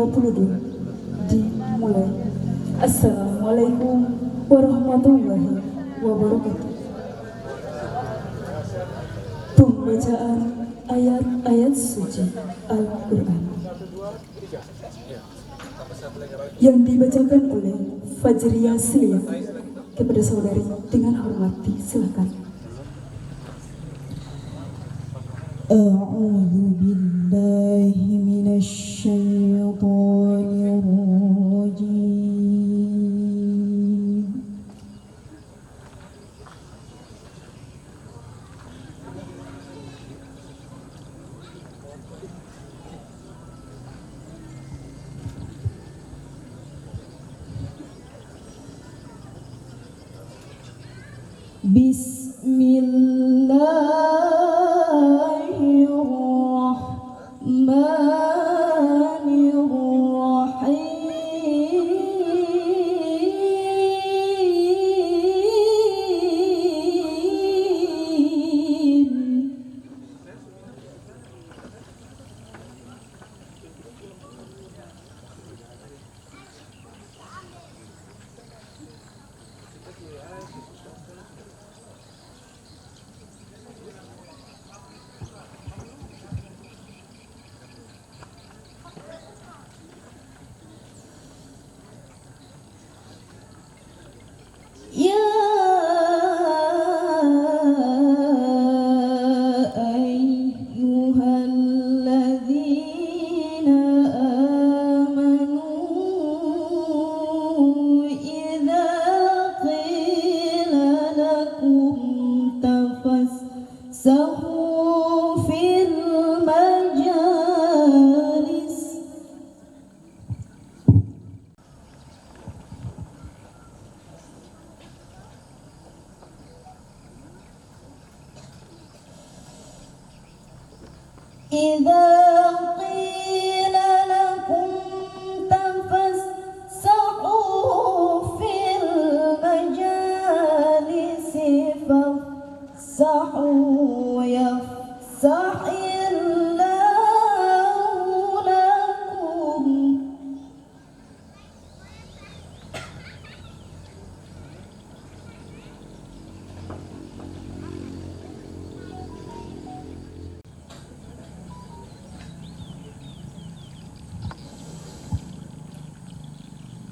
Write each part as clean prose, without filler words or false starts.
ke-22 dimulai. Assalamualaikum warahmatullahi wabarakatuh. Pembacaan ayat-ayat suci Al-Quran yang dibacakan oleh Fajriya Silia kepada saudari dengan hormat silakan. A'udzu billahi minasy syaithanir rajim.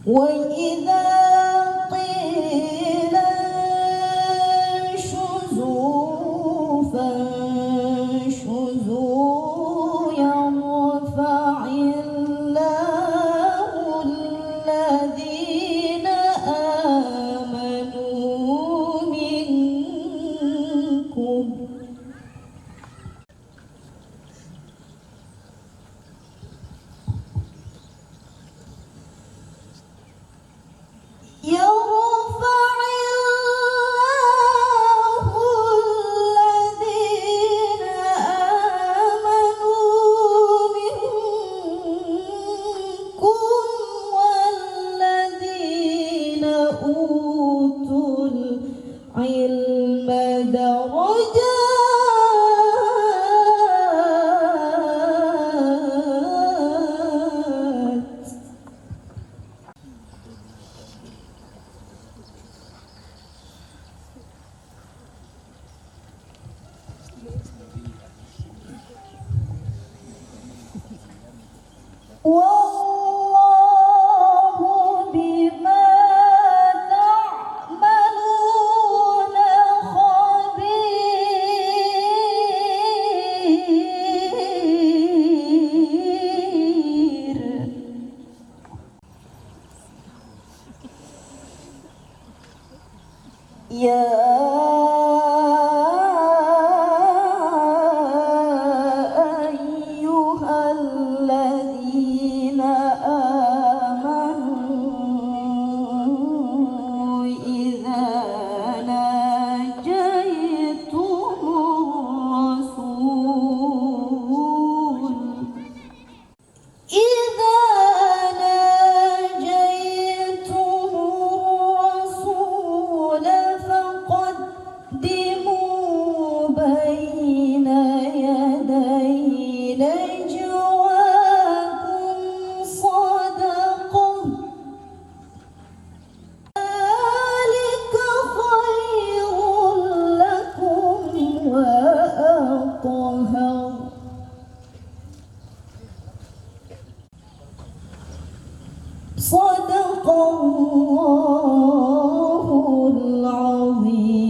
وإذا قيل انشزوا فانشزوا يرفع الله الذين آمنوا منكم فقد Sadaqallahul azim.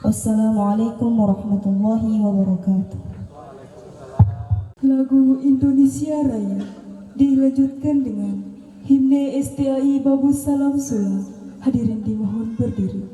Wassalamualaikum warahmatullahi wabarakatuh. Lagu Indonesia Raya dilanjutkan dengan himne STAI Babu Salam Sula. Hadirin dimohon berdiri.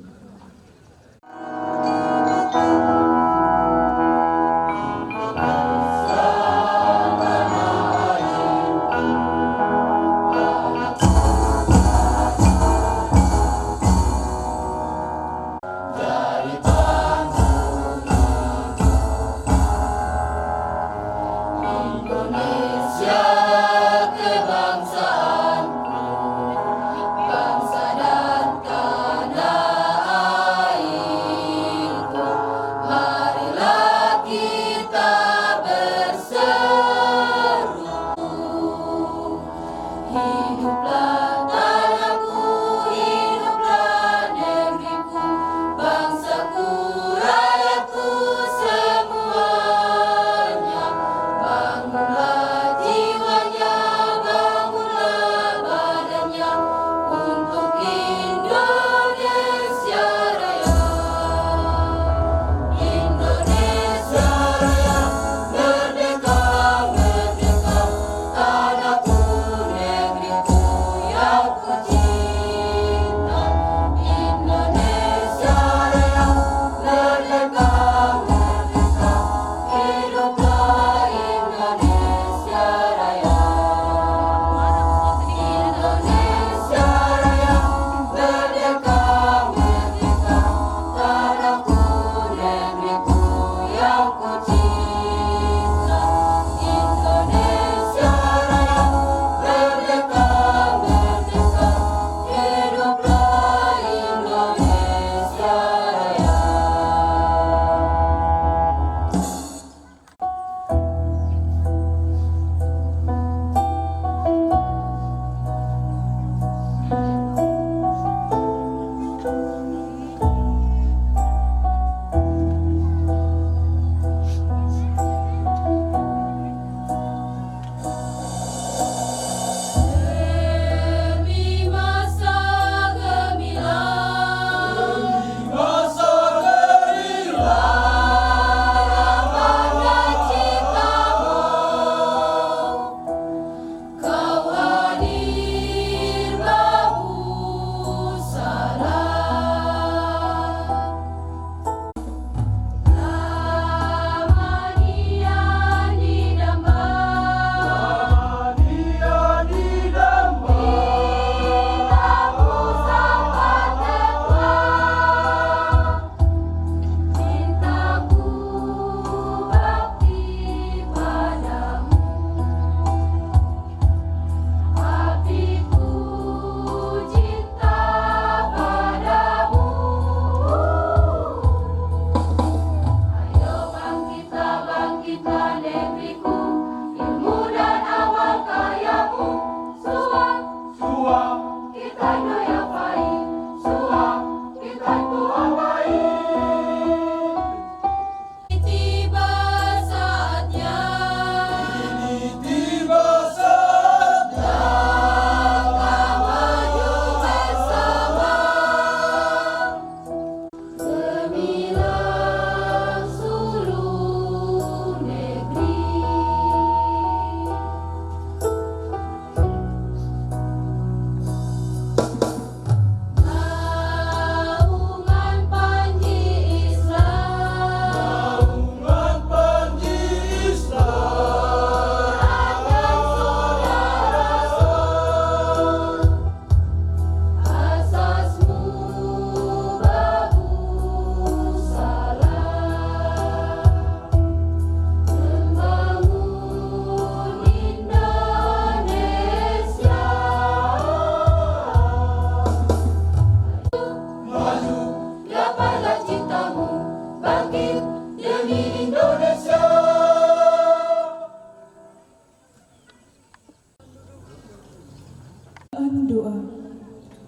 Doa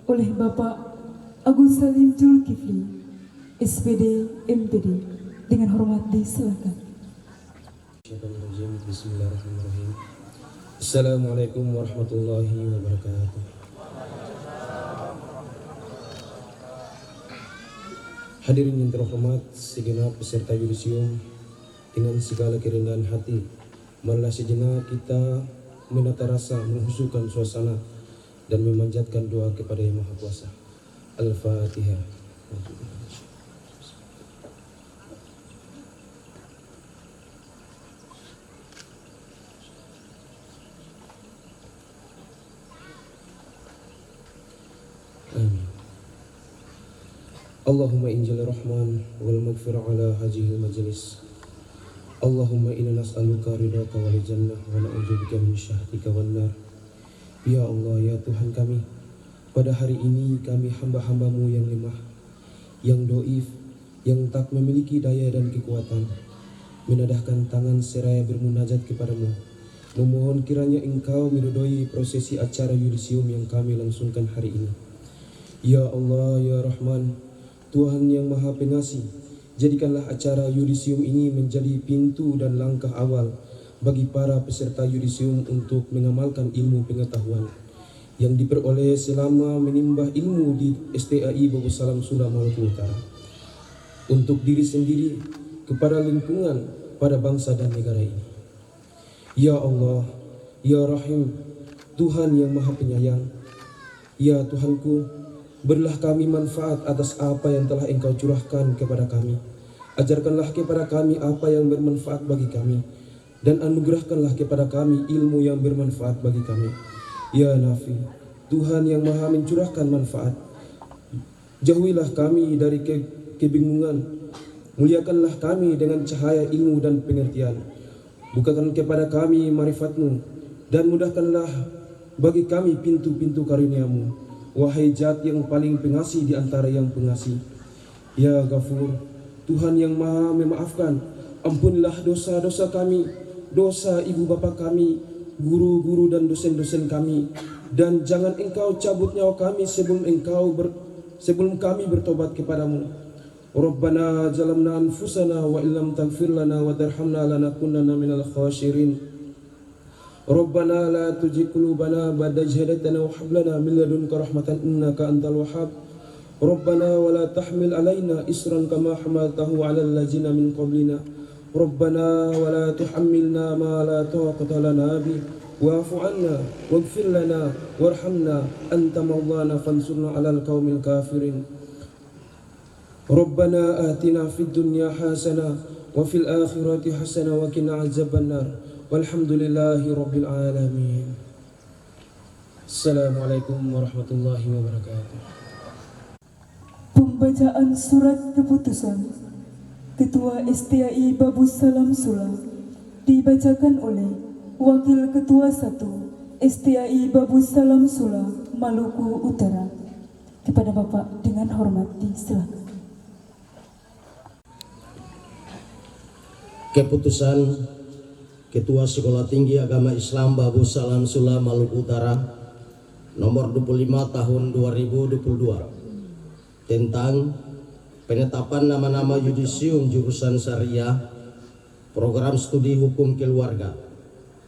oleh Bapak Agus Salim Zulkifli, SPD MPD, dengan hormat disilakan. Bismillahirrahmanirrahim. Assalamualaikum warahmatullahi wabarakatuh. Hadirin yang terhormat, segenap peserta yudisium, dengan segala kerendahan hati, marilah sejenak kita menata rasa, menghusukan suasana, dan memanjatkan doa kepada Yang Maha Kuasa. Al-Fatihah. Amin. Allahumma injil rahman wal maghfirah ala hajihil majlis. Allahumma inna nas'aluka ridhaka wal jannah wa na'udzubika min syahtika wan nar. Ya Allah, ya Tuhan kami, pada hari ini kami hamba-hambamu yang lemah, yang doif, yang tak memiliki daya dan kekuatan, menadahkan tangan seraya bermunajat kepadamu, memohon kiranya Engkau meridhoi prosesi acara yudisium yang kami langsungkan hari ini. Ya Allah, ya Rahman, Tuhan yang Maha Pengasih, jadikanlah acara yudisium ini menjadi pintu dan langkah awal bagi para peserta yudisium untuk mengamalkan ilmu pengetahuan yang diperoleh selama menimba ilmu di STAI Babus Salam Sula, Maluku Utara, untuk diri sendiri, kepada lingkungan, pada bangsa dan negara ini. Ya Allah, ya Rahim, Tuhan yang Maha Penyayang, ya Tuhanku, berilah kami manfaat atas apa yang telah Engkau curahkan kepada kami. Ajarkanlah kepada kami apa yang bermanfaat bagi kami, dan anugerahkanlah kepada kami ilmu yang bermanfaat bagi kami. Ya Nafi, Tuhan yang Maha mencurahkan manfaat, jauhilah kami dari kebingungan, muliakanlah kami dengan cahaya ilmu dan pengertian. Bukakan kepada kami marifat-Mu, dan mudahkanlah bagi kami pintu-pintu karunia-Mu. Wahai Zat yang paling pengasih di antara yang pengasih. Ya Ghafur, Tuhan yang Maha memaafkan, ampunilah dosa-dosa kami, dosa ibu bapa kami, guru-guru dan dosen-dosen kami, dan jangan Engkau cabut nyawa kami sebelum kami bertobat kepadamu. Rabbana zalamna anfusana wa illam taghfir lana wa tarhamna lanakunanna minal khasirin. Rabbana la tuzigh qulubana ba'da idh hadaytana wa hab lana min ladunka rahmatan innaka antal wahhab. Rabbana wa la tahmil alaina isran kama hamaltahu 'alal ladzina min qablina. Rabbana wa la tuhammilna ma la taqata lana bi wa'fu 'anna waghfir lana warhamna anta maulana fansurna 'alal qaumil kafirin. Rabbana atina fid dunya hasanah wa fil akhirati hasanah wa qina 'adzabannar. Walhamdulillahi Rabbil Alamin. Assalamualaikum warahmatullahi wabarakatuh. Pembacaan surat keputusan Ketua STAI Babus Salam Sula dibacakan oleh Wakil Ketua 1 STAI Babus Salam Sula, Maluku Utara. Kepada Bapak dengan hormat disilakan. Keputusan Ketua Sekolah Tinggi Agama Islam Babus Salam Sula, Maluku Utara nomor 25 tahun 2022 tentang penetapan nama-nama yudisium jurusan syariah, program studi hukum keluarga,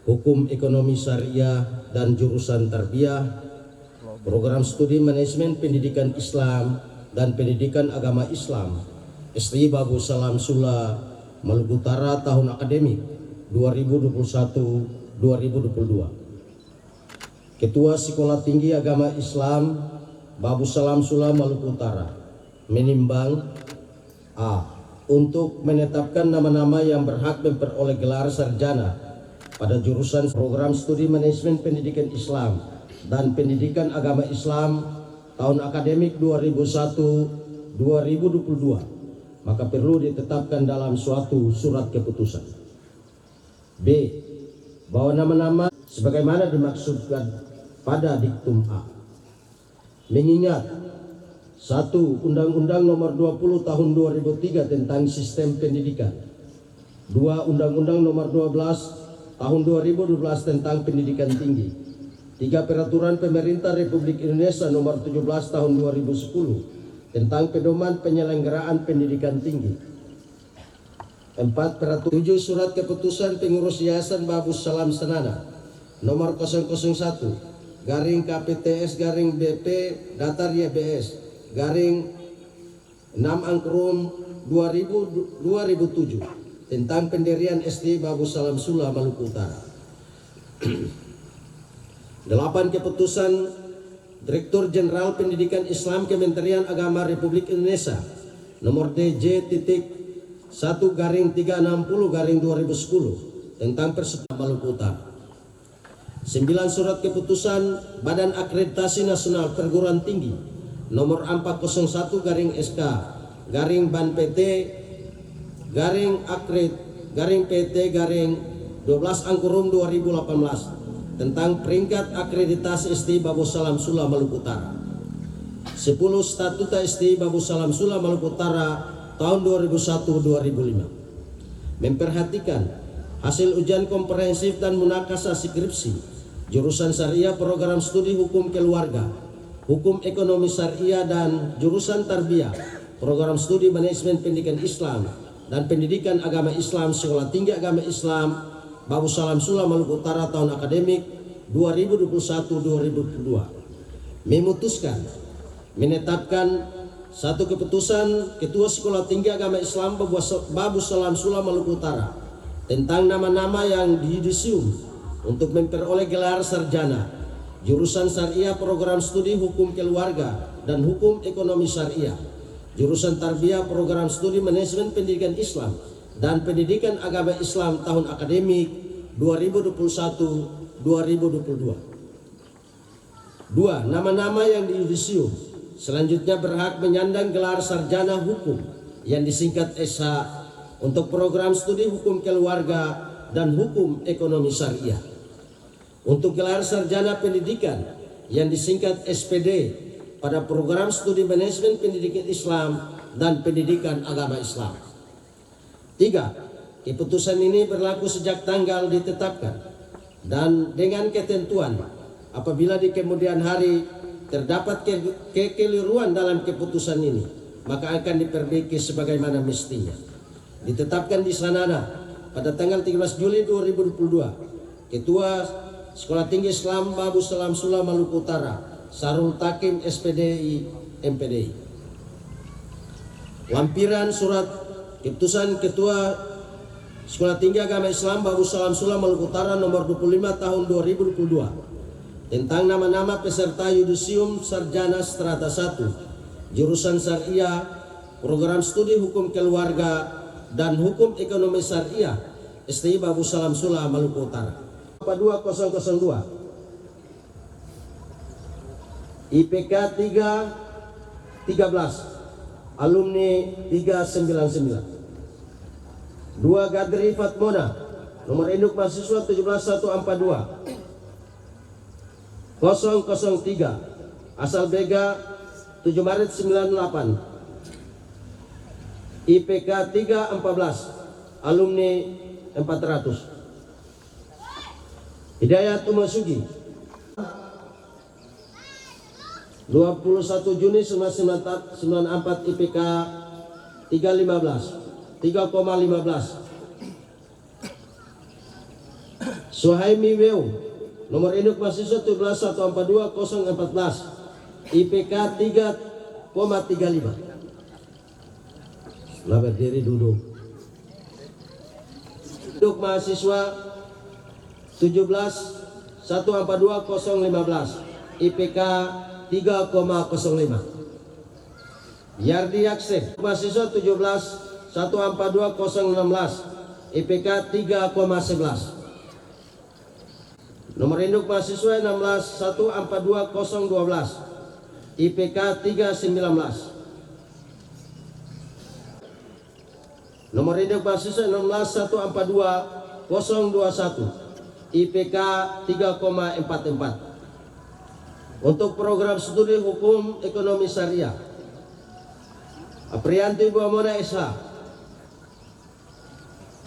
hukum ekonomi syariah dan jurusan tarbiyah, program studi manajemen pendidikan Islam dan pendidikan agama Islam STI Babus Salam Sula, Maluku Utara tahun akademik 2021-2022. Ketua Sekolah Tinggi Agama Islam Babus Salam Sula, Maluku Utara menimbang A. Untuk menetapkan nama-nama yang berhak memperoleh gelar sarjana pada jurusan program studi manajemen pendidikan Islam dan pendidikan agama Islam tahun akademik 2021-2022, maka perlu ditetapkan dalam suatu surat keputusan. B. Bahwa nama-nama sebagaimana dimaksudkan pada diktum A. Mengingat 1. Undang-Undang Nomor 20 Tahun 2003 tentang Sistem Pendidikan. 2. Undang-Undang Nomor 12 Tahun 2012 tentang Pendidikan Tinggi. 3. Peraturan Pemerintah Republik Indonesia Nomor 17 Tahun 2010 tentang pedoman penyelenggaraan pendidikan tinggi. 4/7 surat keputusan pengurus Yayasan Babus Salam Senana nomor 001 garing KPTS garing BP datar YBS garing 6 angkrum 2007 tentang pendirian SD Babus Salam Sula Maluku Utara. 8 keputusan Direktur Jenderal Pendidikan Islam Kementerian Agama Republik Indonesia nomor DJ.1/360/2010 tentang Persekutuan Maluku Utara. 9 surat keputusan Badan Akreditasi Nasional Perguruan Tinggi nomor 401/SK garing Ban PT garing Akred garing PT garing 12 angkurum 2018 tentang peringkat akreditasi SD Babus Salam Sula Maluku Utara. 10 Statuta SD Babus Salam Sula Maluku Utara tahun 2001-2005 memperhatikan hasil ujian komprehensif dan munakasah skripsi jurusan Syariah program studi hukum keluarga, hukum ekonomi syariah dan jurusan tarbiyah program studi manajemen pendidikan Islam dan pendidikan agama Islam Sekolah Tinggi Agama Islam Babus Salam Sula Maluku Utara tahun akademik 2021-2022 memutuskan menetapkan satu keputusan Ketua Sekolah Tinggi Agama Islam Babus Salam Sula Maluku Utara tentang nama-nama yang diyudisium untuk memperoleh gelar sarjana jurusan Syariah program studi hukum keluarga dan hukum ekonomi syariah, jurusan tarbiyah program studi manajemen pendidikan Islam dan pendidikan agama Islam tahun akademik 2021-2022. 2. Nama-nama yang diyudisium selanjutnya berhak menyandang gelar sarjana hukum yang disingkat SH untuk program studi hukum keluarga dan hukum ekonomi syariah. Untuk gelar sarjana pendidikan yang disingkat SPD pada program studi manajemen pendidikan Islam dan pendidikan agama Islam. 3. Keputusan ini berlaku sejak tanggal ditetapkan dan dengan ketentuan apabila di kemudian hari terdapat kekeliruan dalam keputusan ini maka akan diperbaiki sebagaimana mestinya. Ditetapkan di Sanana pada tanggal 13 Juli 2022 Ketua Sekolah Tinggi Islam Babus Salam Sula Maluku Utara Sarul Takim SPDI MPDI. Lampiran surat keputusan Ketua Sekolah Tinggi Agama Islam Babus Salam Sula Maluku Utara nomor 25 tahun 2022 tentang nama-nama peserta yudisium sarjana strata 1 jurusan Syariah program studi hukum keluarga dan hukum ekonomi syariah STI Babus Salam Sula Maluku Utara. 2002 IPK 313 alumni 399. 2 Gadri Fatmona nomor induk mahasiswa 17142 003 asal Bega 7 Maret 98 IPK 314 alumni 400. Hidayat Umasugi 21 Juni 1994 IPK 315 3,15. Suhaimi Weu nomor induk mahasiswa 17142 014 IPK 3,35. Lah berdiri duduk. Induk mahasiswa 17 142 015 IPK 3,05. Yardi Yakseh mahasiswa 17 142 016 IPK 3,11. Nomor induk mahasiswa 16 142 012 IPK 3,19. Nomor induk mahasiswa 16 142 021 IPK 3,44. Untuk program studi hukum ekonomi syariah Aprianti Buamona SH.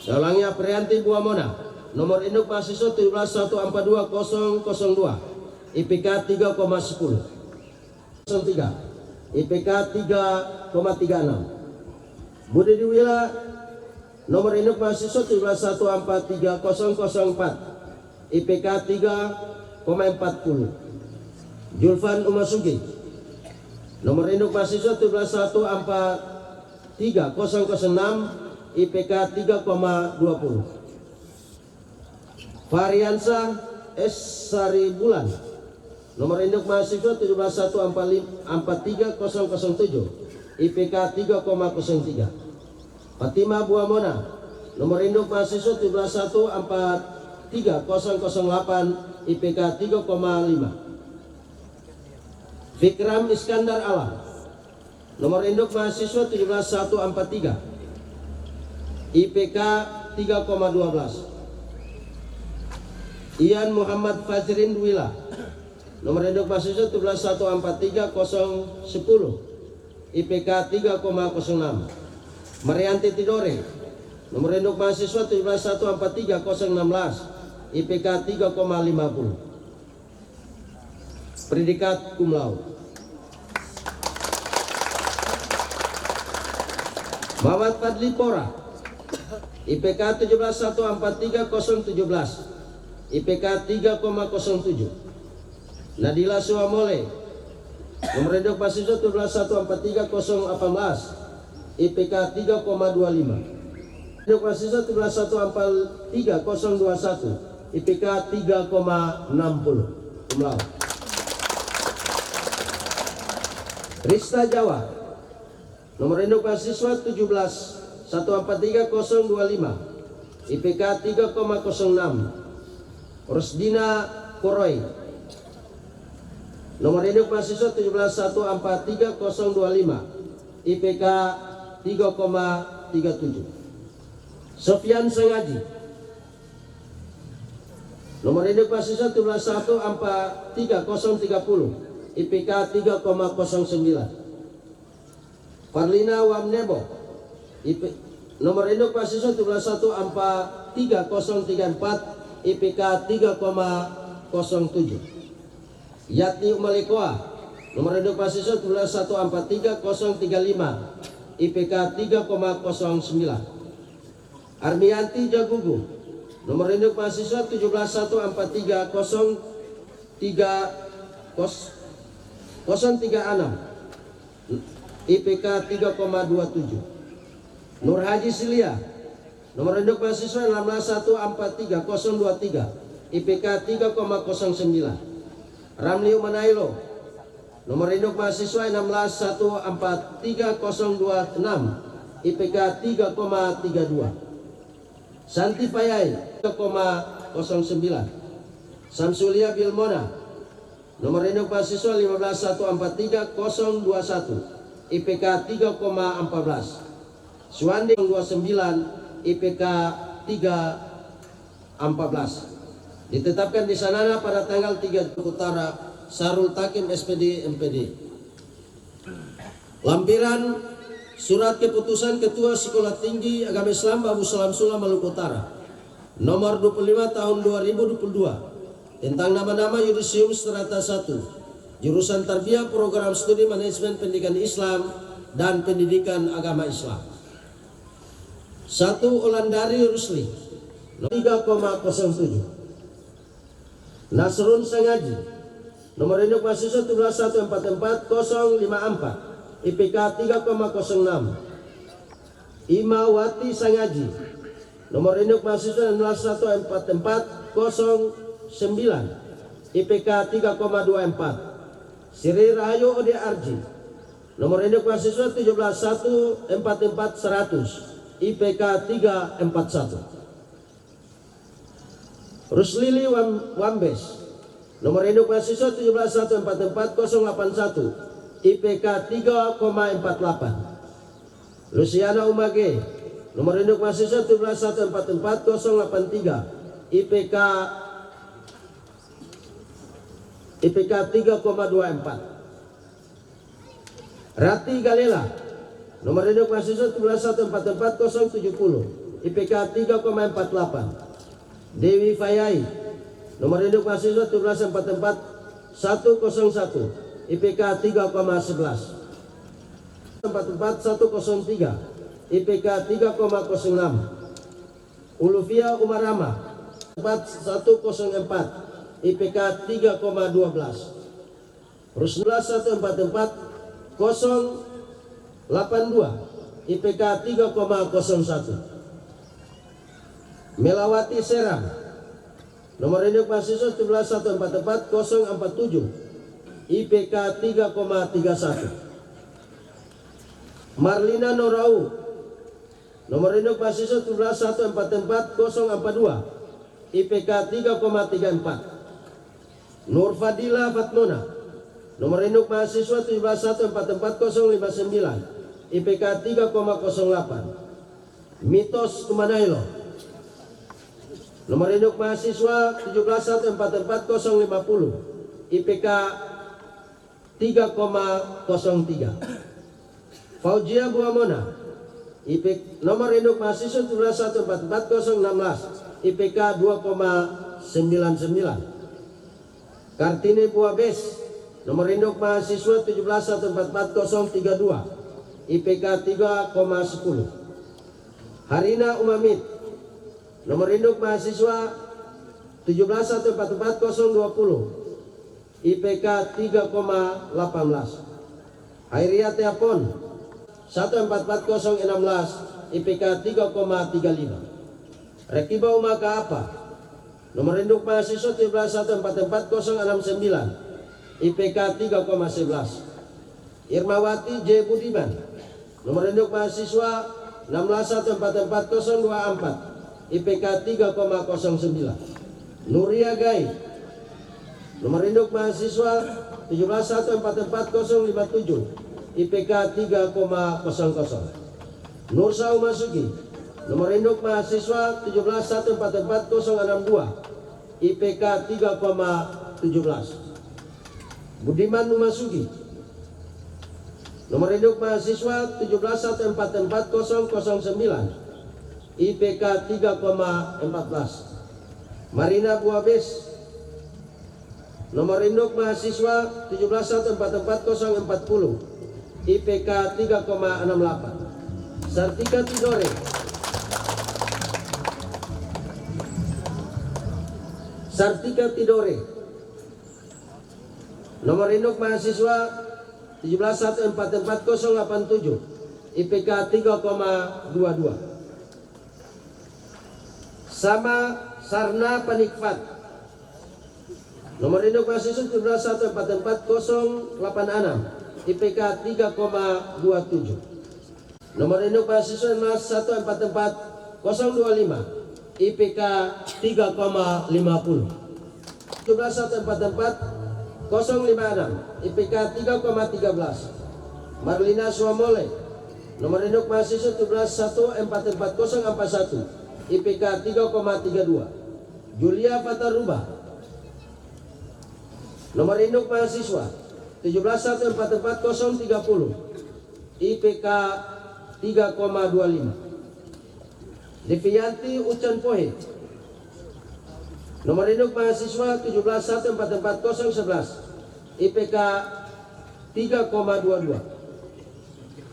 Saya ulangi, Aprianti Buamona nomor induk mahasiswa 17 142 002 IPK 3,10. 03 IPK 3,36. Budi Diwila Nomor induk mahasiswa 17143004 IPK 3,40. Julfan Umasugi. Nomor induk mahasiswa 17143006 IPK 3,20. Variansa S. Sari Bulan. Nomor induk mahasiswa 17143007 IPK 3,03. Fatimah Buamona. Nomor induk mahasiswa 17143008 IPK 3,5. Fikram Iskandar Alam. Nomor induk mahasiswa 17143 IPK 3,12. Ian Muhammad Fajrin Wila. Nomor induk mahasiswa 1714310 IPK 3,06. Marianti Tidore. Nomor induk mahasiswa 1714316 IPK 3,50. Predikat cum laude. Muhammad Fadli Pora. IPK 1714317 IPK 3,07. Nadila Suamole. Nomor induk mahasiswa 1714318 IPK 3,25. Induk mahasiswa 1714321 IPK 3,60. Cum laude. Rista Jawa. Nomor induk mahasiswa 1714325 IPK 3,06. Rosdina Koroi. Nomor induk mahasiswa 1714325 IPK 3,37. Sofyan Sengaji. Nomor induk mahasiswa 1714330 IPK 3,09. Farlina Wamnebo. Nomor induk mahasiswa 1714334 IPK 3,07. Yati Umalikoa. Nomor induk mahasiswa 1714335 IPK 3,09. Armianti Jagugu. Nomor induk mahasiswa 171430306 IPK 3,27. Nur Haji Silia. Nomor induk mahasiswa 1614303 IPK 3,09. Ramli Manailo. Nomor induk mahasiswa 1614326 IPK 3,32. Santi Payai 3,09. Samsulia Bilmona. Nomor induk mahasiswa 1514321 IPK 3,14. Suwandi 29 IPK 3,14. Ditetapkan di Sanana pada tanggal 3 Utara Sarul Takim SPD MPD. Lampiran Surat Keputusan Ketua Sekolah Tinggi Agama Islam Babu Salam Sula Maluku Utara nomor 25 tahun 2022 tentang nama-nama yudisium strata 1 jurusan Tarbiyah Program Studi Manajemen Pendidikan Islam dan Pendidikan Agama Islam. 1. Olandari Rusli 3,07. Nasrun Sengaji. Nomor induk mahasiswa 1714454 IPK 3,06. Imawati Sengaji. Nomor induk mahasiswa 1144409 IPK 3,24. Sri Rahayu Ode Arji. Nomor induk mahasiswa 1744100 IPK 341. Ruslili Wambes. Nomor induk mahasiswa 1714481 IPK 3,48. Luciana Umage. Nomor induk mahasiswa 1744083 IPK 3,24. Rati Galela. Nomor induk mahasiswa 1744070 IPK 3,48. Dewi Fayai. Nomor induk mahasiswa 1744101 IPK 3,11. 14103 IPK 3,06. Ulufia Umarama 4104 IPK 3,12. Rusnullah 144 082 IPK 3,01. Melawati Seram nomor induk mahasiswa 17144 047 IPK 3,31. Marlina Norau nomor induk mahasiswa 17144 042 IPK 3,34. Nur Fadila Fatmona nomor induk mahasiswa 17144 059 IPK 3,08. Mitos Kumanailo nomor induk mahasiswa 17144 050 IPK 3,03. Fauzia Buamona nomor induk mahasiswa 17144 016 IPK 2,99. Kartini Buabes nomor induk mahasiswa 17144 032 IPK 3,10. Harina Umamid nomor induk mahasiswa 17144 020 IPK 3,18. Hairiyat Yapon 1444016 IPK 3,35. Rekiba Umaka Apa nomor induk mahasiswa 1744069 IPK 3,11. Irmawati J Budiman nomor induk mahasiswa 1614424 IPK 3,09. Nuria Gai nomor induk mahasiswa 1714457 IPK 3,00. Nursa Umasuki nomor induk mahasiswa 1714462 IPK 3,17. Budiman Umasuki nomor induk mahasiswa 1714409 IPK 3,14. Marina Buabes nomor induk mahasiswa 1714440 IPK 3,68. Sartika Tidore nomor induk mahasiswa 1714487 IPK 3,22. Sama Sarna Panikfat nomor induk mahasiswa 1714486 IPK 3,27. Nomor induk mahasiswa 1444025 IPK 3,50. 17144 IPK 3,13. Marlina Swamole nomor induk mahasiswa 1714441 IPK 3,32. Julia Fataruba nomor induk mahasiswa 1714430 IPK 3,25. Devianti Ucan Pohe nomor induk mahasiswa 1714411 IPK 3,22.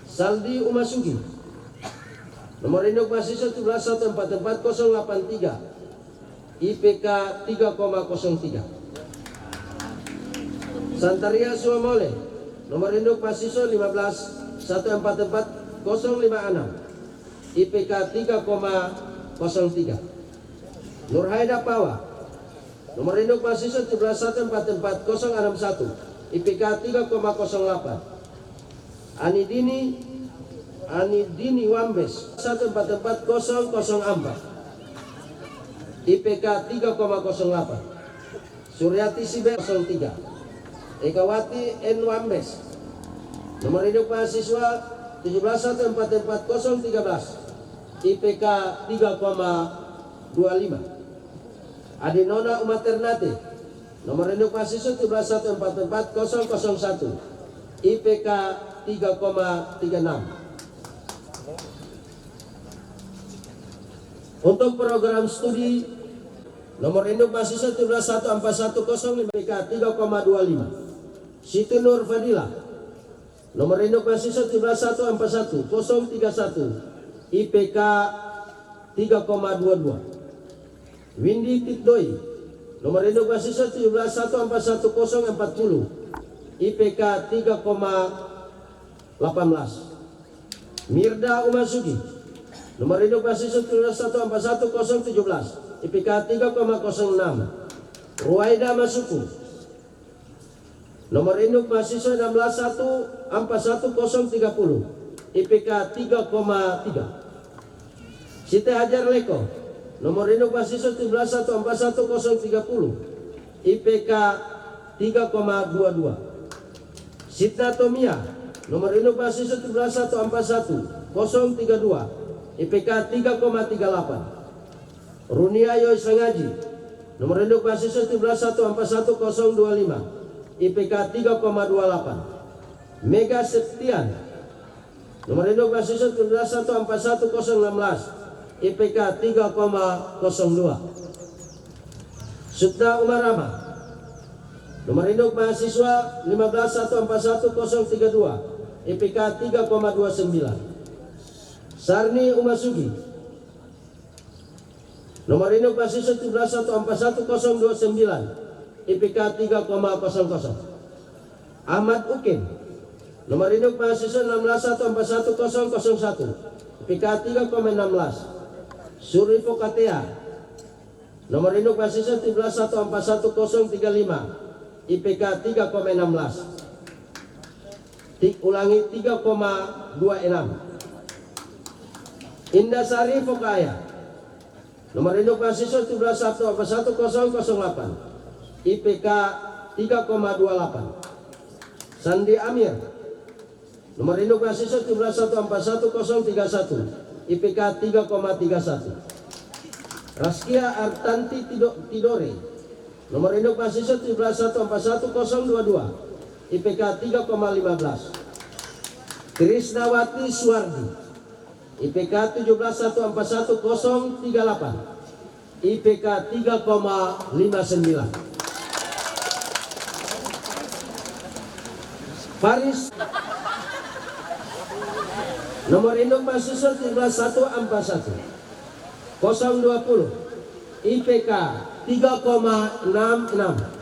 Saldi Umasugi nomor induk mahasiswa 1714483 IPK 3,03. Santaria Suamole nomor induk mahasiswa 1514456 IPK 3,03. Nurhaida Pawa nomor induk mahasiswa 1714461 IPK 3,08. Anidini Wambes 1444004 IPK 3,08. Suryati Sibe 03. Ekawati N Wambes nomor induk mahasiswa 1714413 IPK 3,25. Adinona Umat Ternate nomor induk mahasiswa 1714401 IPK 3,36. Untuk program studi nomor induk mahasiswa 1714105 IPK 3,25. Siti Nur Fadila nomor induk mahasiswa 14141 IPK 3,22. Windy Titdoi, nomor induk mahasiswa 1714140, IPK 3,18. Mirda Umasugi, nomor induk mahasiswa 1714117, IPK 3,06. Ruwaida Masuku, nomor induk mahasiswa 1614130, IPK 3,3. Siti Hajar Leko, nomor induk mahasiswa 1714130, IPK 3,22. Sita Tomia, nomor induk mahasiswa 1714132, IPK 3,38. Runiayo Sangaji, nomor induk mahasiswa 1714025, IPK 3,28. Mega Septian, nomor induk mahasiswa 1714016, IPK 3,02. Sutna Umarama, nomor induk mahasiswa 1514132, IPK 3,29. Sarni Umasugi, nomor induk mahasiswa 1514029, IPK 3,00. Ahmad Ukin, nomor induk mahasiswa 1614101, IPK 3,16. Surifo Katea, nomor induk mahasiswa 1514035, IPK 3,16. Ulangi 3,26. Indasari Fokaya, nomor induk mahasiswa 1714008, IPK 3,28. Sandi Amir, nomor induk mahasiswa 1714031, IPK 3,31. Raskia Artanti Tidore, nomor induk mahasiswa 1714022, IPK 3,15. Krisnawati Suwardi, IPK 1714138, IPK 3,59. Faris, nomor induk mahasiswa 17141 IPK 3,66.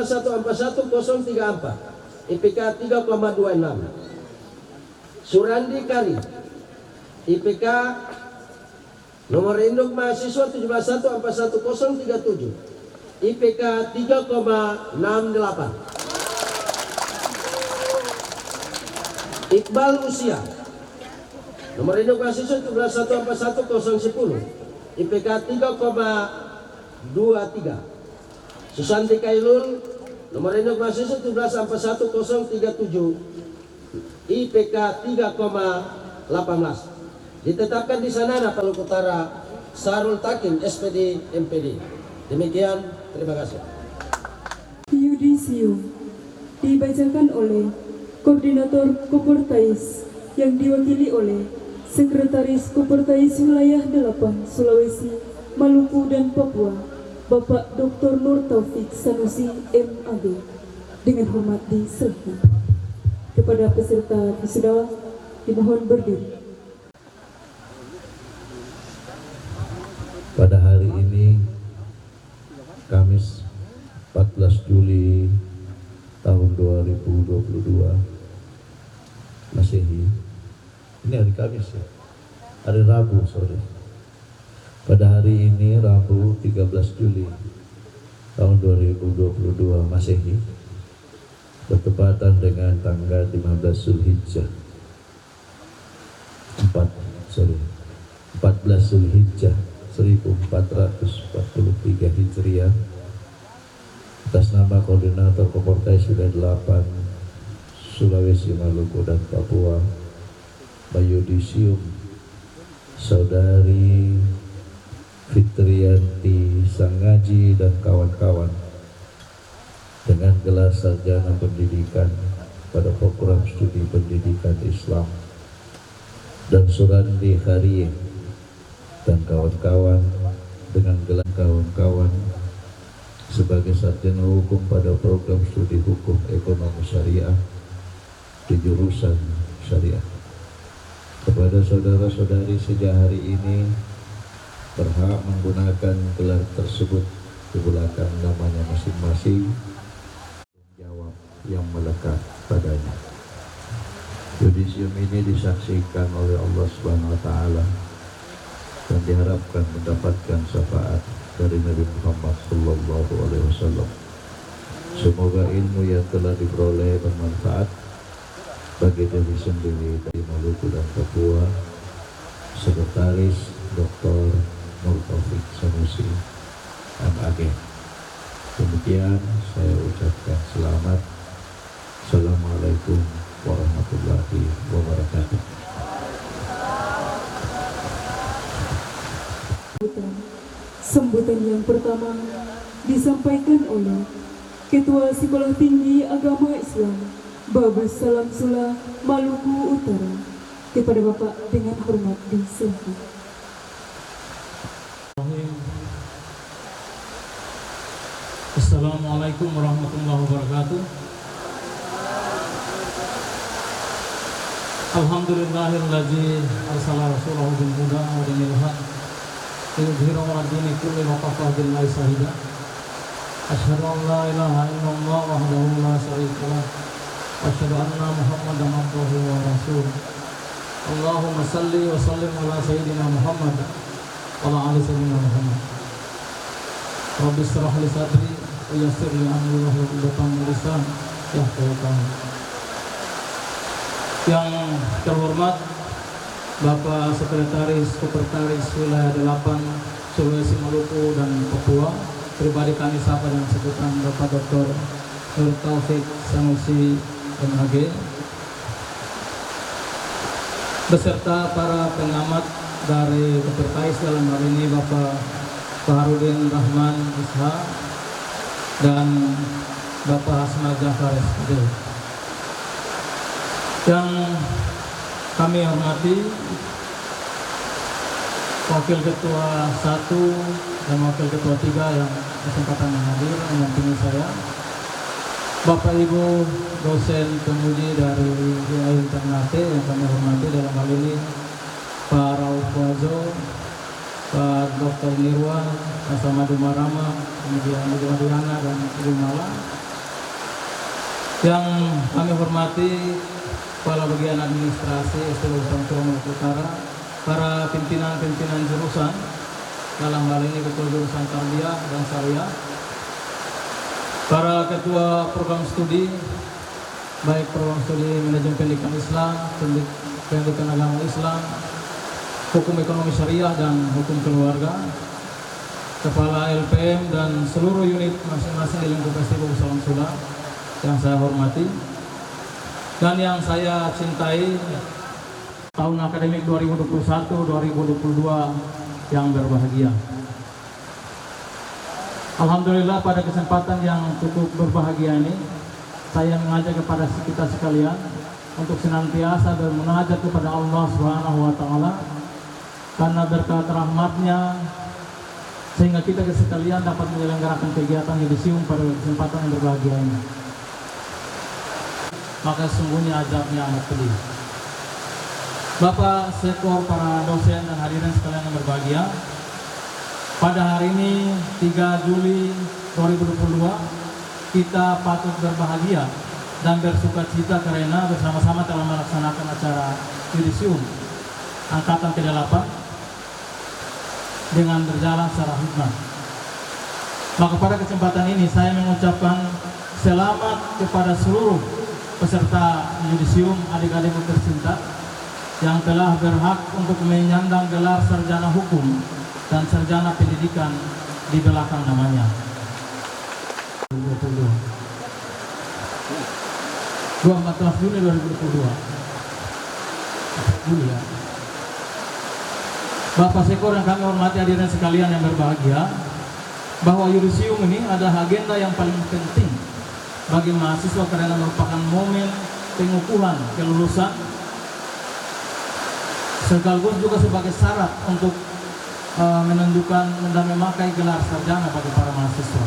Satu 14134, IPK 3,26. Surandi Kari, IPK nomor induk mahasiswa 1714137, IPK 3,68. Iqbal Usia, nomor induk mahasiswa 1714110, IPK 3,23. Susanti Kailul, nomor induk mahasiswa 1714037, IPK 3,18. Ditetapkan di sana Paluku Utara Sarul Takim SPD MPD. Demikian, terima kasih. Yudisium dibacakan oleh Koordinator Kopertais yang diwakili oleh Sekretaris Kopertais Wilayah 8 Sulawesi, Maluku dan Papua, Bapak Dr. Nur Taufik Sanusi MAG. Dengan hormat diserahkan kepada peserta wisuda, dimohon berdiri. Pada hari ini, Kamis 14 Juli tahun 2022 Masehi. Ini hari Kamis ya, hari Rabu sorry. Pada hari ini Rabu 13 Juli tahun 2022 Masehi, bertepatan dengan tanggal 15 Zulhijjah 14 Zulhijjah 1443 Hijriah, atas nama Koordinator Kopertais Wilayah 8 Sulawesi, Maluku dan Papua, Bayudisium Saudari Fitrianti Sangaji dan kawan-kawan dengan gelar sarjana pendidikan pada program studi pendidikan Islam, dan Surandi Kharie dan kawan-kawan dengan gelar kawan-kawan sebagai sarjana hukum pada program studi hukum ekonomi syariah di jurusan syariah. Kepada saudara-saudari sejak hari ini berhak menggunakan gelar tersebut di belakang namanya masing-masing, jawab yang melekat padanya. Yudisium ini disaksikan oleh Allah Subhanahu wa Ta'ala dan diharapkan mendapatkan syafaat dari Nabi Muhammad Sallallahu Alaihi Wasallam. Semoga ilmu yang telah diperoleh bermanfaat bagi diri sendiri dari Maluku dan Papua. Sekretaris Dr. Nur Taufik Sanusi MAG. Demikian saya ucapkan selamat. Assalamualaikum warahmatullahi wabarakatuh. Sambutan yang pertama disampaikan oleh Ketua Sekolah Tinggi Agama Islam Babus Salam Sula Maluku Utara. Kepada Bapak dengan hormat disilahkan. Assalamualaikum warahmatullahi wabarakatuh. Alhamdulillahilladzi arsala rasulahu bil huda wa dinil haq liyudhhirahu 'ala dini kulli wa kafa billahi shahida. Asyhadu an la ilaha illallah wahdahu la syarika lah wa asyhadu anna Muhammadan abduhu wa rasuluh. Allahumma salli wa sallim ala sayyidina Muhammad wa ala ali sayyidina Muhammad. Rabbi shrah li sadri wa yassir li amri wahlul 'uqdatam min lisani yafqahu qawli. Yang terhormat Bapak Sekretaris Wilayah 8 Sulawesi Maluku dan Papua, pribadi kami sapa dengan sebutan Bapak Dr. Nur Taufik Sanusi MAG, beserta para pengamat dari Kepertais dalam hal ini Bapak Fahrudin Rahman Isha dan Bapak Hasma Jafar SPD. Yang kami hormati Wakil Ketua 1 dan Wakil Ketua 3 yang kesempatan hadir mendampingi saya, Bapak Ibu dosen pemudi dari IAIN Ternate yang kami hormati dalam hal ini Pak Rauf Wazo, Pak Dr. Nirwan, Pak Samadu Marama, kemudian Ibu Mariana dan Ibu Mala. Yang kami hormati Kepala Bagian Administrasi STU Maluku Utara, para pimpinan jurusan, dalam hal ini Ketua Jurusan Tarbiyah dan Syariah, para Ketua Program Studi, baik Program Studi Manajemen Pendidikan Islam, Pendidikan Agama Islam, Hukum Ekonomi Syariah dan Hukum Keluarga, Kepala LPM dan seluruh unit masing-masing di lingkup STU Salam Sula yang saya hormati dan yang saya cintai, tahun akademik 2021-2022 yang berbahagia. Alhamdulillah pada kesempatan yang cukup berbahagia ini, saya mengajak kepada kita sekalian untuk senantiasa bermunajat kepada Allah Subhanahu wa Ta'ala, karena berkat rahmatnya sehingga kita sekalian dapat menyelenggarakan kegiatan yudisium pada kesempatan yang berbahagia ini. Maka sesungguhnya azabnya amat pedih. Bapak, sekor, para dosen dan hadirin sekalian yang berbahagia, pada hari ini 3 Juli 2022 kita patut berbahagia dan bersuka cita karena bersama-sama telah melaksanakan acara yudisium angkatan ke-8 dengan berjalan secara hikmah. Maka pada kesempatan ini saya mengucapkan selamat kepada seluruh peserta yudisium adik-adik tercinta yang telah berhak untuk menyandang gelar sarjana hukum dan sarjana pendidikan di belakang namanya. 14 Juli 2022. Juli ya. Bapak Sekor yang kami hormati hadirin sekalian yang berbahagia, bahwa yudisium ini ada agenda yang paling penting bagi mahasiswa karena merupakan momen pengukuhan kelulusan sekaligus juga sebagai syarat untuk menentukan dan memakai gelar sarjana bagi para mahasiswa.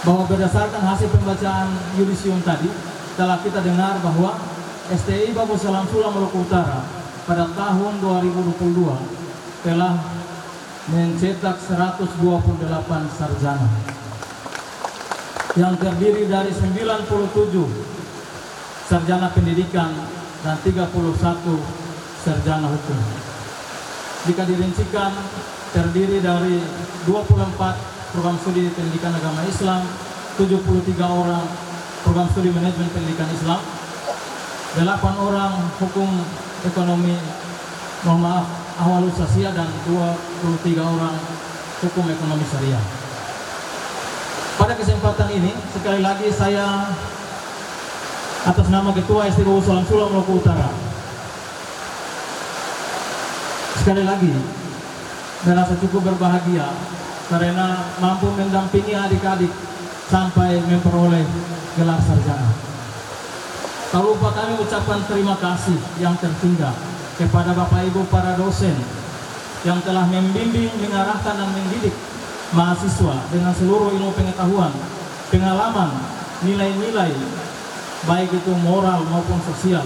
bahwa berdasarkan hasil pembacaan yudisium tadi telah kita dengar bahwa STI Babus Salam Sula Maluku Utara pada tahun 2022 telah mencetak 128 sarjana yang terdiri dari 97 sarjana pendidikan dan 31 sarjana hukum. Jika dirincikan, terdiri dari 24 program studi pendidikan agama Islam, 73 orang program studi manajemen pendidikan Islam, 8 orang hukum ekonomi, mohon maaf, ahwal usasiyah, dan 23 orang hukum ekonomi syariah. Pada kesempatan ini, sekali lagi saya atas nama Ketua STI Babus Salam Sula Maluku Utara, sekali lagi merasa cukup berbahagia karena mampu mendampingi adik-adik sampai memperoleh gelar sarjana. Tak lupa kami ucapkan terima kasih yang terhingga kepada Bapak Ibu para dosen yang telah membimbing, mengarahkan dan mendidik mahasiswa dengan seluruh ilmu pengetahuan, pengalaman, nilai-nilai baik itu moral maupun sosial,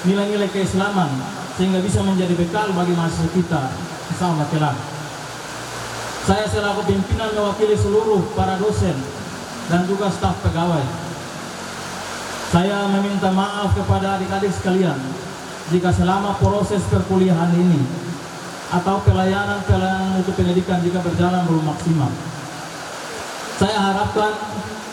nilai-nilai keislaman, sehingga bisa menjadi bekal bagi mahasiswa kita insya Allah kelak. Saya selaku pimpinan mewakili seluruh para dosen dan juga staf pegawai, saya meminta maaf kepada adik-adik sekalian jika selama proses perkuliahan ini atau pelayanan untuk pendidikan jika berjalan belum maksimal. Saya harapkan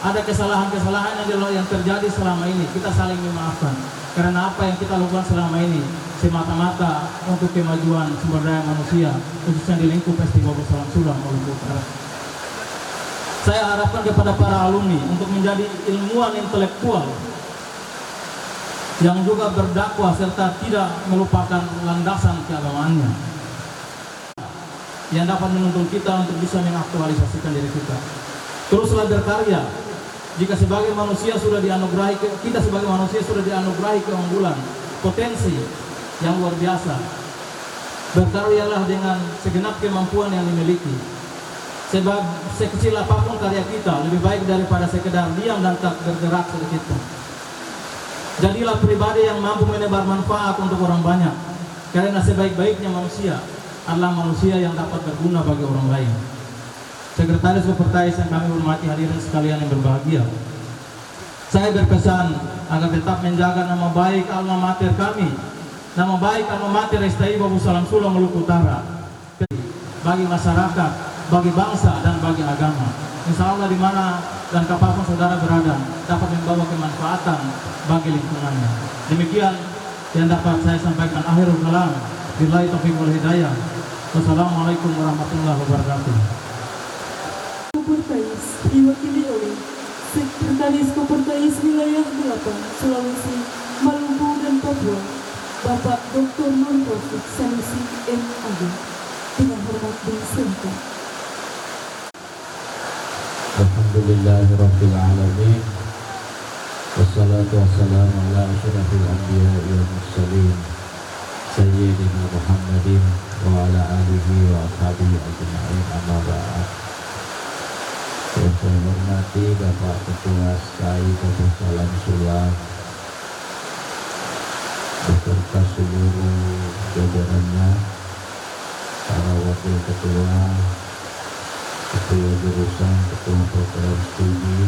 ada kesalahan-kesalahan yang terjadi selama ini, kita saling memaafkan. Karena apa yang kita lakukan selama ini semata-mata untuk kemajuan sumber daya manusia, khususnya di lingkup STI Babus Salam Sula Maluku Utara. Saya harapkan kepada para alumni untuk menjadi ilmuwan intelektual yang juga berdakwah serta tidak melupakan landasan keagamaannya, yang dapat menuntun kita untuk bisa mengaktualisasikan diri kita. Teruslah berkarya. Jika sebagai manusia sudah dianugerahi, kita sebagai manusia sudah dianugerahi keunggulan, potensi yang luar biasa. Berkaryalah dengan segenap kemampuan yang dimiliki. Sebab sekecil apapun karya kita, lebih baik daripada sekedar diam dan tak bergerak sedikit pun. Jadilah pribadi yang mampu menebar manfaat untuk orang banyak. Karena sebaik-baiknya manusia adalah manusia yang dapat berguna bagi orang lain. Sekretaris yang kami hormati, hadirin sekalian yang berbahagia, saya berpesan agar tetap menjaga nama baik alma mater kami, nama baik alma mater STI Babus Salam Sula Maluku Utara bagi masyarakat, bagi bangsa dan bagi agama. Insya Allah di mana dan kapanpun saudara berada dapat membawa kemanfaatan bagi lingkungannya. Demikian yang dapat saya sampaikan. Akhirul kalam, billahi taufiq wal hidayah. Wassalamualaikum warahmatullahi wabarakatuh. Kopertais diwakili oleh Sekretaris Kopertais Wilayah 8 Sulawesi, Maluku dan Papua, Bapak Dr. Nur Taufik Sanusi MAD. Dengan hormat disilahkan. Alhamdulillahirabbil alamin. Wassalatu wassalamu ala asyrafil anbiya'i wal mursalin sayyidina Muhammadin wa ala alihi wa ashabihi ajma'in, amma ba'd. Yang saya hormati Bapak Ketua STI Babus Salam Sula beserta seluruh jajarannya, para wakil ketua, ketua jurusan, ketua program studi,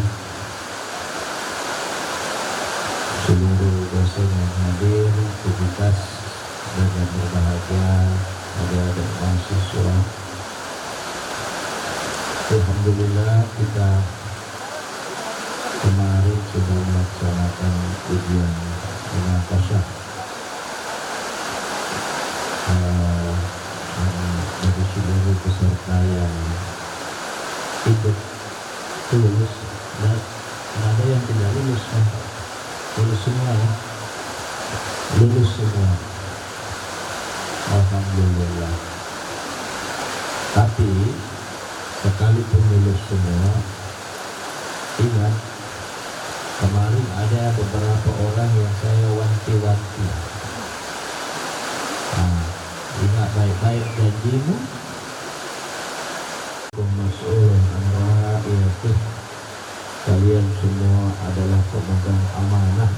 seluruh dosen yang hadir, aktivitas dan yang berbahagia, adik-adik mahasiswa. Alhamdulillah kita kemarin sudah melaksanakan ujian munakasyah dari seluruh peserta yang ikut lulus, dan ada yang tidak lulus kan? Lulus semua ya? Lulus semua, alhamdulillah. Tapi sekalipun lulus semua, ingat kemarin ada beberapa orang yang saya wanti-wanti. Ingat baik-baik janjimu. Mas'ul an ra'iyatih Kalian semua adalah pemegang amanah,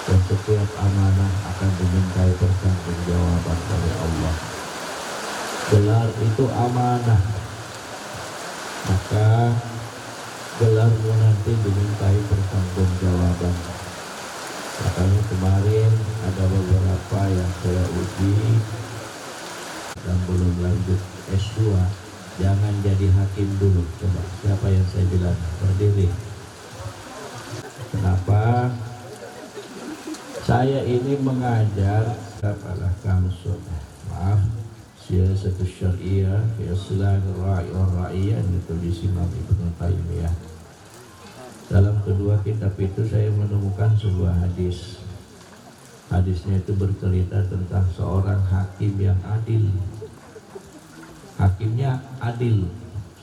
dan setiap amanah akan dimintai pertanggungjawaban oleh Allah. Gelar itu amanah, maka gelarmu nanti dimintai pertanggungjawaban. Makanya kemarin ada beberapa yang saya uji dan belum lanjut S2, jangan jadi hakim dulu. Coba siapa yang saya bilang berdiri? Kenapa? Saya ini mengajar apalah kamsul, maaf, siasatu syariah fi islah ra'i wa ra'iyah, ditulis Imam Ibnu Taimiyah. Dalam kedua kitab itu saya menemukan sebuah hadis. Hadisnya itu bercerita tentang seorang hakim yang adil. Hakimnya adil.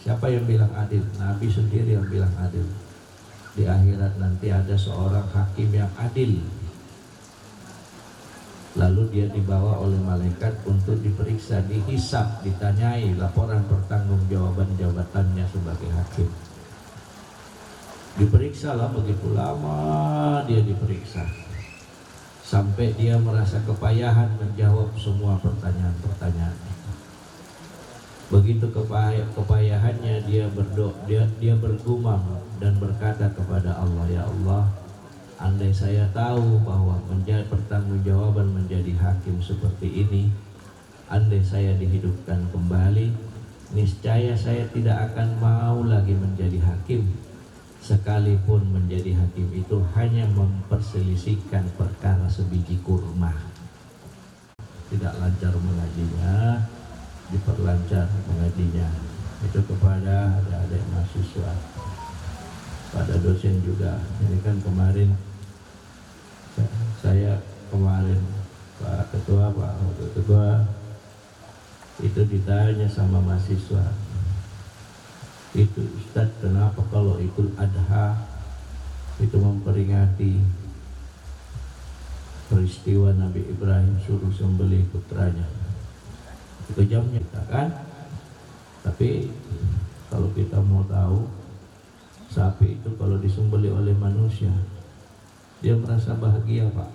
Siapa yang bilang adil? Nabi sendiri yang bilang adil. Di akhirat nanti ada seorang hakim yang adil. Lalu dia dibawa oleh malaikat untuk diperiksa, dihisab, ditanyai laporan pertanggungjawaban jabatannya sebagai hakim. Diperiksa lah, begitu lama dia diperiksa sampai dia merasa kepayahan menjawab semua pertanyaan-pertanyaan. Begitu kepayahannya dia berdoa, dia bergumam dan berkata kepada Allah, ya Allah, andai saya tahu bahwa menjadi pertanggungjawaban menjadi hakim seperti ini, andai saya dihidupkan kembali, niscaya saya tidak akan mau lagi menjadi hakim. Sekalipun menjadi hakim itu hanya memperselisihkan perkara sebiji kurma. Tidak lancar mengajinya, diperlancar mengajinya. Itu kepada adik-adik mahasiswa, pada dosen juga. Ini kan kemarin saya Pak Ketua itu ditanya sama mahasiswa, itu Ustadz, kenapa kalau Idul Adha itu memperingati peristiwa Nabi Ibrahim suruh sembelih putranya? Itu jamnya kita kan. Tapi kalau kita mau tahu, sapi itu kalau disembelih oleh manusia, dia merasa bahagia, Pak.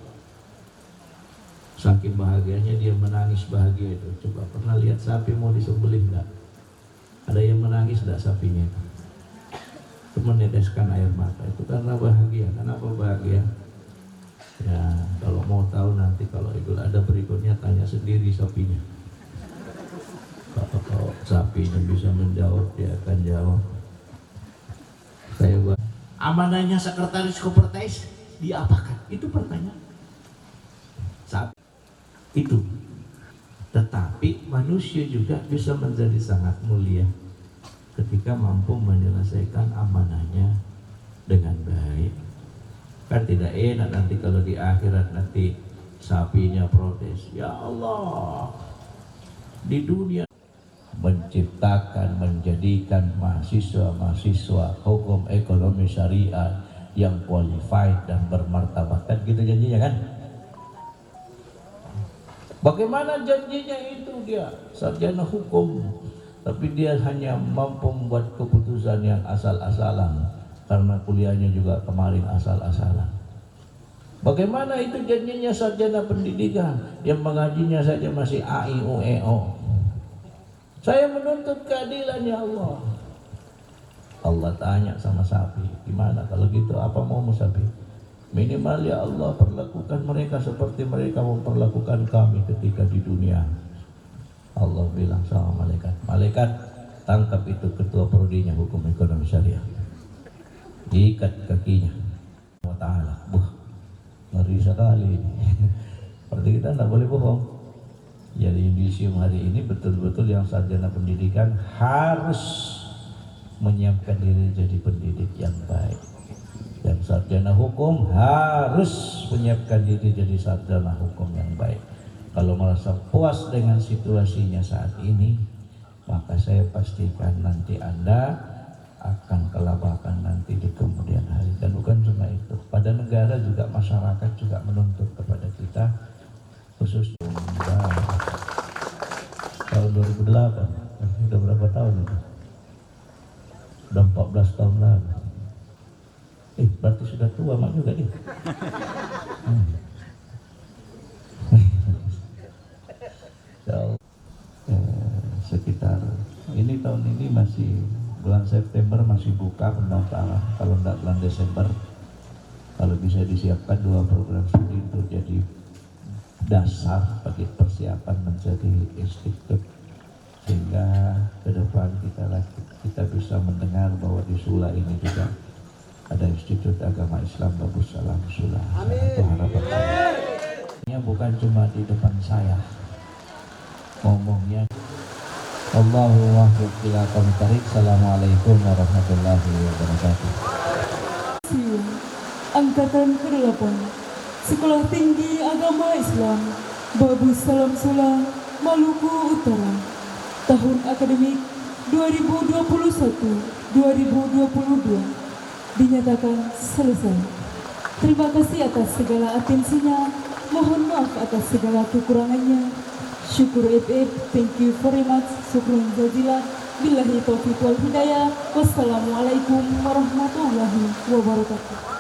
Saking bahagianya dia menangis bahagia itu. Coba pernah lihat sapi mau disembelih enggak? Ada yang menangis tidak sapinya? Itu meneteskan air mata. Itu karena bahagia. Kenapa bahagia? Ya, kalau mau tahu nanti kalau Idul Adha berikutnya tanya sendiri sapinya. Kalau sapinya bisa menjawab, dia akan jawab. Saya buat amanahnya sekretaris kopertais diapakan? Itu pertanyaan. Sapi itu. Tetapi manusia juga bisa menjadi sangat mulia ketika mampu menyelesaikan amanahnya dengan baik. Kan tidak enak nanti kalau di akhirat nanti sapinya protes, ya Allah, di dunia menciptakan, menjadikan mahasiswa hukum ekonomi syariah yang qualified dan bermartabat, kan gitu janjinya kan? Bagaimana janjinya itu? Dia sarjana hukum, tapi dia hanya mampu membuat keputusan yang asal-asalan karena kuliahnya juga kemarin asal-asalan. Bagaimana itu janjinya sarjana pendidikan yang mengajinya saja masih A, I, U, E, O? Saya menuntut keadilan, ya Allah. Allah tanya sama sapi, gimana kalau gitu, apa mau sapi? Minimal ya Allah, perlakukan mereka seperti mereka memperlakukan kami ketika di dunia. Allah bilang sama malaikat, malaikat tangkap itu ketua prodinya hukum ekonomi syariah, diikat kakinya. Allah Ta'ala, ngeri sekali ini. Berarti kita tidak boleh bohong. Jadi yudisium hari ini betul-betul yang sarjana pendidikan harus menyiapkan diri jadi pendidik yang baik. Dan sarjana hukum harus menyiapkan diri jadi sarjana hukum yang baik. Kalau merasa puas dengan situasinya saat ini, maka saya pastikan nanti Anda akan kelabakan nanti di kemudian hari. Dan bukan cuma itu, pada negara juga masyarakat juga menuntut kepada kita, khususnya tahun 2008, sudah berapa tahun itu? Sudah 14 tahun lalu. Berarti sudah tua mak juga dia. Sekitar ini tahun ini masih bulan September masih buka pendaftaran. Kalau tidak bulan Desember, kalau bisa disiapkan 2 program studi untuk jadi dasar bagi persiapan menjadi institut, sehingga ke depan kita bisa mendengar bahwa di Sula ini juga ada Institut Agama Islam Babus Salam Sula. Itu harapan saya. Ini bukan cuma di depan saya ngomongnya. Allahu wahid ila tarik. Assalamualaikum warahmatullahi wabarakatuh. Angkatan ke-8 Sekolah Tinggi Agama Islam Babus Salam Sula, Maluku Utara. Tahun akademik 2021-2022 dinyatakan selesai. Terima kasih atas segala atensinya. Mohon maaf atas segala kekurangannya. Syukur FF, thank you very much. Syukran jazilan. Billahi taufiq wal hidayah. Wassalamualaikum warahmatullahi wabarakatuh.